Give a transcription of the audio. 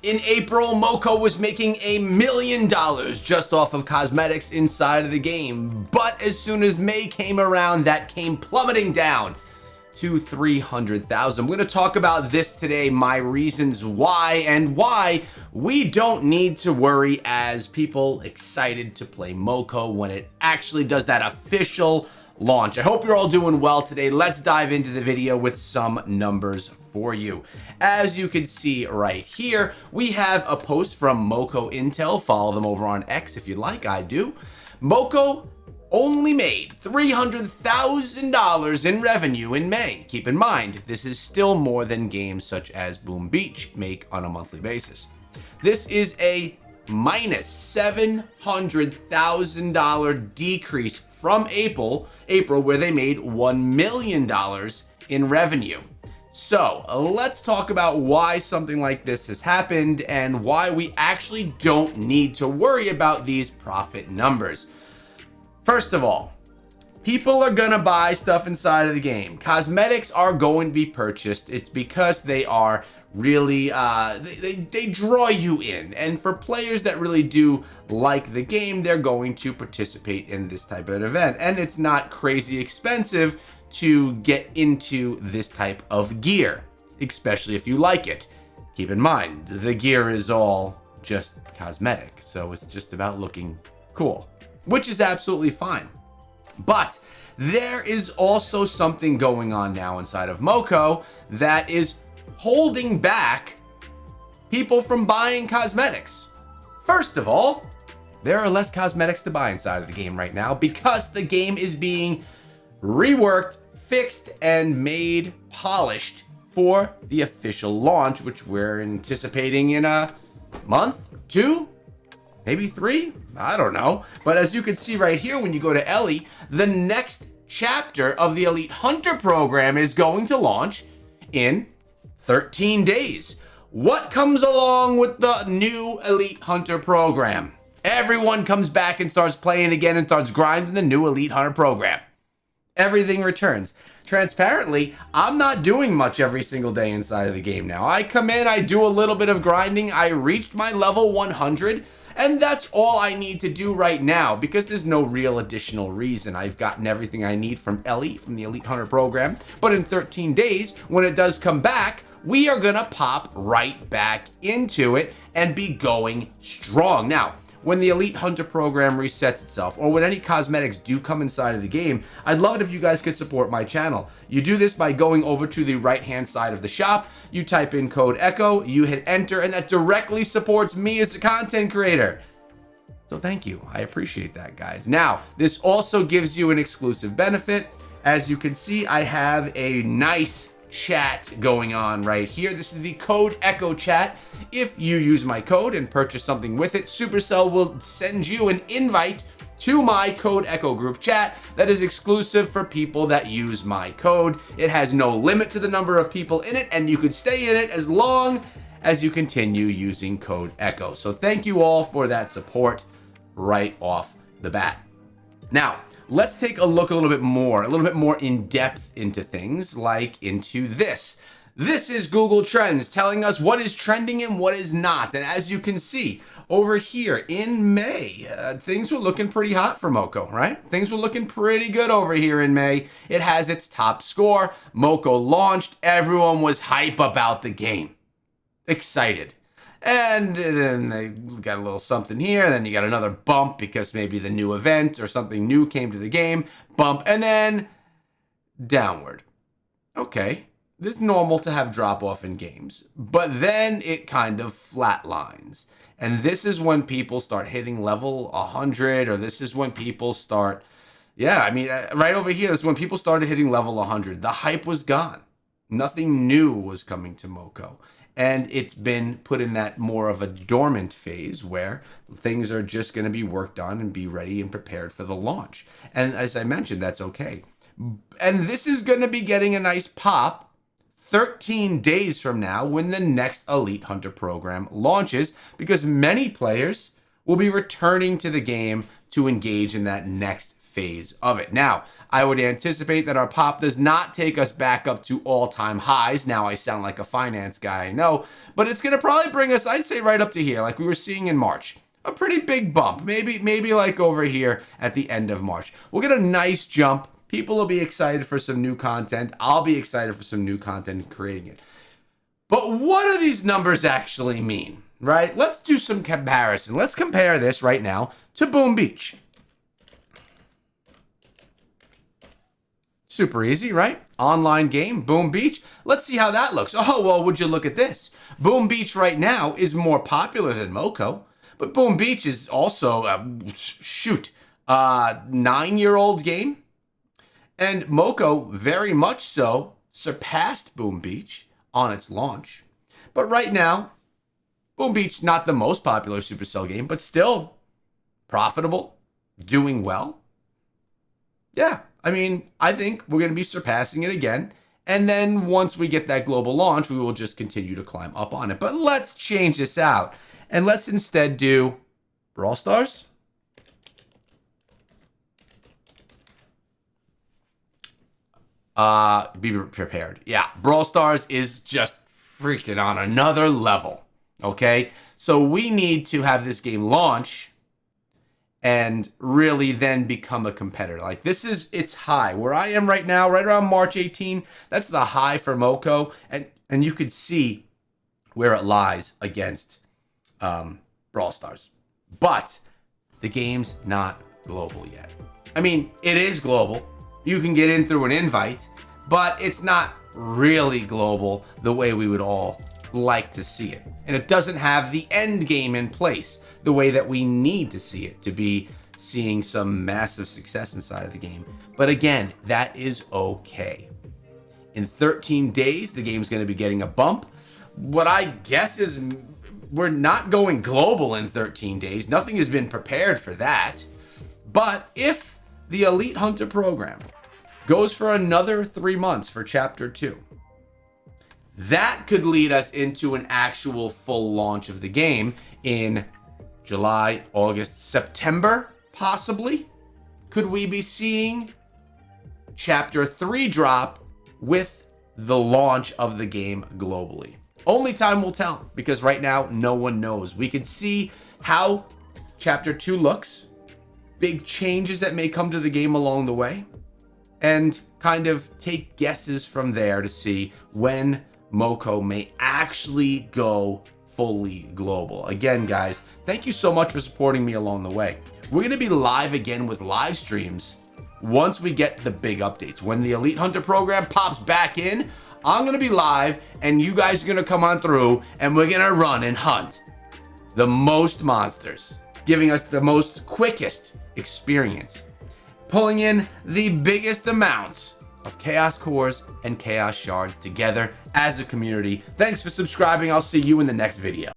In April, Moco was making $1 million just off of cosmetics inside of the game. But as soon as May came around, that came plummeting down to 300,000. We're going to talk about this today, my reasons why, and why we don't need to worry as people excited to play Moco when it actually does that official launch. I hope you're all doing well today. Let's dive into the video with some numbers for you. As you can see right here, we have a post from Moco Intel. Follow them over on X if you'd like. I do. Moco only made $300,000 in revenue in May. Keep in mind, this is still more than games such as Boom Beach make on a monthly basis. This is a minus $700,000 decrease from April, where they made $1 million in revenue. So let's talk about why something like this has happened and why we actually don't need to worry about these profit numbers. First of all, people are gonna buy stuff inside of the game. Cosmetics are going to be purchased. It's because they are really, they draw you in. And for players that really do like the game, they're going to participate in this type of event. And it's not crazy expensive to get into this type of gear, especially if you like it. Keep in mind, the gear is all just cosmetic, so it's just about looking cool, which is absolutely fine. But there is also something going on now inside of Moco that is holding back people from buying cosmetics. First of all, there are less cosmetics to buy inside of the game right now because the game is being reworked, fixed, and made polished for the official launch, which we're anticipating in a month, 2, maybe 3, I don't know. But as you can see right here, when you go to Ellie, the next chapter of the Elite Hunter program is going to launch in 13 days. What comes along with the new Elite Hunter program? Everyone comes back and starts playing again and starts grinding the new Elite Hunter program. Everything returns. Transparently, I'm not doing much every single day inside of the game now. I come in, I do a little bit of grinding, I reached my level 100, and that's all I need to do right now because there's no real additional reason. I've gotten everything I need from Ellie, from the Elite Hunter program. But in 13 days, when it does come back, we are gonna pop right back into it and be going strong. Now, when the Elite Hunter program resets itself, or when any cosmetics do come inside of the game, I'd love it if you guys could support my channel. You do this by going over to the right-hand side of the shop, you type in code ECHO, you hit enter, and that directly supports me as a content creator. So thank you, I appreciate that, guys. Now, this also gives you an exclusive benefit. As you can see, I have a nice chat going on right here. This is the code ECHO chat. If you use my code and purchase something with it, Supercell will send you an invite to my code ECHO group chat that is exclusive for people that use my code. It has no limit to the number of people in it, and you could stay in it as long as you continue using code ECHO. So thank you all for that support right off the bat. Now, let's take a look a little bit more in depth into things, like into this. This is Google Trends telling us what is trending and what is not. And as you can see over here in May, things were looking pretty hot for Moco, right? Things were looking pretty good over here in May. It has its top score. Moco launched. Everyone was hype about the game. Excited. And then they got a little something here, and then you got another bump because maybe the new event or something new came to the game, bump, and then downward. Okay, this is normal to have drop off in games, but then it kind of flatlines. And this is when people start hitting level 100, or this is when people start, right over here, this is when people started hitting level 100. The hype was gone. Nothing new was coming to Moco. And it's been put in that more of a dormant phase where things are just going to be worked on and be ready and prepared for the launch. And as I mentioned, that's okay. And this is going to be getting a nice pop 13 days from now when the next Elite Hunter program launches, because many players will be returning to the game to engage in that next phase of it. Now, I would anticipate that our pop does not take us back up to all-time highs. Now I sound like a finance guy, I know, but it's going to probably bring us, I'd say, right up to here, like we were seeing in March. A pretty big bump, maybe like over here at the end of March. We'll get a nice jump. People will be excited for some new content. I'll be excited for some new content and creating it. But what do these numbers actually mean, right? Let's do some comparison. Let's compare this right now to Boom Beach. Super easy, right? Online game, Boom Beach. Let's see how that looks. Oh, well, would you look at this? Boom Beach right now is more popular than Moco. But Boom Beach is also a 9-year-old game. And Moco very much so surpassed Boom Beach on its launch. But right now, Boom Beach, not the most popular Supercell game, but still profitable, doing well. Yeah, I mean, I think we're going to be surpassing it again. And then once we get that global launch, we will just continue to climb up on it. But let's change this out. And let's instead do Brawl Stars. Be prepared. Yeah, Brawl Stars is just freaking on another level. Okay? So we need to have this game launch and really then become a competitor. Like this is its high. Where I am right now, right around March 18, that's the high for Moco. And you could see where it lies against Brawl Stars. But the game's not global yet. I mean, it is global. You can get in through an invite, but it's not really global the way we would all like to see it. And it doesn't have the end game in place the way that we need to see it to be seeing some massive success inside of the game. But again, that is okay. In 13 days, the game's going to be getting a bump. What I guess is we're not going global in 13 days. Nothing has been prepared for that. But if the Elite Hunter program goes for another 3 months for Chapter 2, that could lead us into an actual full launch of the game in July, August, September, possibly. Could we be seeing Chapter 3 drop with the launch of the game globally? Only time will tell, because right now, no one knows. We can see how Chapter 2 looks, big changes that may come to the game along the way, and kind of take guesses from there to see when Moco may actually go fully global. Again, guys, thank you so much for supporting me along the way. We're going to be live again with live streams once we get the big updates. When the Elite Hunter program pops back in, I'm going to be live, and you guys are going to come on through, and we're going to run and hunt the most monsters, giving us the most quickest experience, pulling in the biggest amounts of Chaos Cores and Chaos Shards together as a community. Thanks for subscribing. I'll see you in the next video.